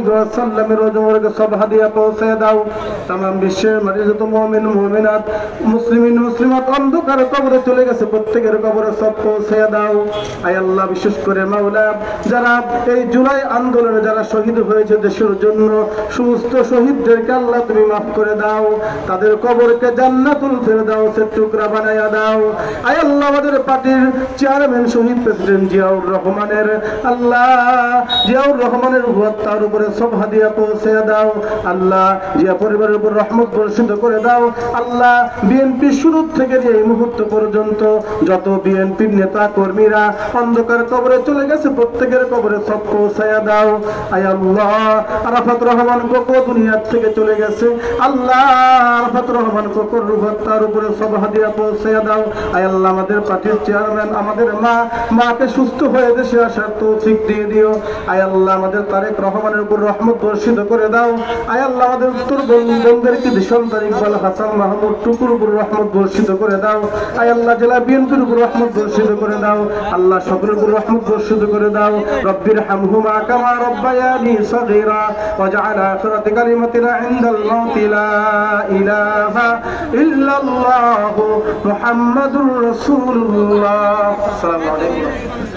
আলাইহি ওয়াসাল্লামের ওজমকে সব হাদিয়া পৌঁছে দাও। तमाम বিশ্বের মাঝে যত মুমিন মুমিনাত মুসলিমিন মুসলিমাত অন্ধকার কবরে চলে গেছে প্রত্যেকের কবরে সব পৌঁছে দাও। আয় আল্লাহ, বিশেষ করে মাওলা যারা এই জুলাই আন্দোলনে যারা শহীদ হয়েছে দেশের জন্য, সমস্ত শহীদদেরকে আল্লাহ তুমি মাফ করে দাও, তাদের কবরকে জান্নাতুল ফেরদাউসের টুকরা বানায়া দাও। আয় আল্লাহ, আমাদের পার্টির চেয়ারম্যান শহীদ প্রেসিডেন্ট জিয়াউর রহমানের আল্লাহ জিয়াউর রহমানের তার উপরে সব হাদিয়া পৌঁছে দাও। আল্লাহ, জিয়া পরিবারের উপর রহমত বর্ষিত করে দাও। আল্লাহ, বিএনপি শুরু থেকে যে এই মুহূর্ত পর্যন্ত যত বিএনপির নেতা কর্মীরা অন্ধকার কবরে চলে গেছে প্রত্যেকের কবরে সব পৌঁছায়া দাও। আয় আল্লাহ, আরাফাত রহমান কোকো দুনিয়ার থেকে চলে গেছে, আল্লাহ আরাফাত রহমান কোকোর রূহ তার উপরে সব হাদিয়া পৌঁছায়া দাও। আয় আল্লাহ, আমাদের পার্টির চেয়ারম্যান আমাদের মাকে সুস্থ হয়ে দেশে আসার তৌফিক দিয়ে দিও। আয় আল্লাহ, আমাদের তারেক রহমানের উপর রহমত বর্ষিত করে দাও। আয় আল্লাহ, আমাদের উত্তর বঙ্গেরকে দিশান্তার ইকবাল হাসান মাহমুদ টুকুর উপর রহমত বর্ষিত করে দাও। আয় আল্লাহ, জেলা বিএনপির উপর রহমত বর্ষিত করে দাও। আল্লাহ, সকলের উপর রহমত বর্ষিত করে দাও। রব্বির হামহুমা কামা রব্বায়ানি সগীরা ওয়াজআল আখিরাত কালিমাতিনা ইনদাল মাউতি লা ইলাহা ইল্লাল্লাহু মুহাম্মাদুর রাসূলুল্লাহ। আসসালামু আলাইকুম।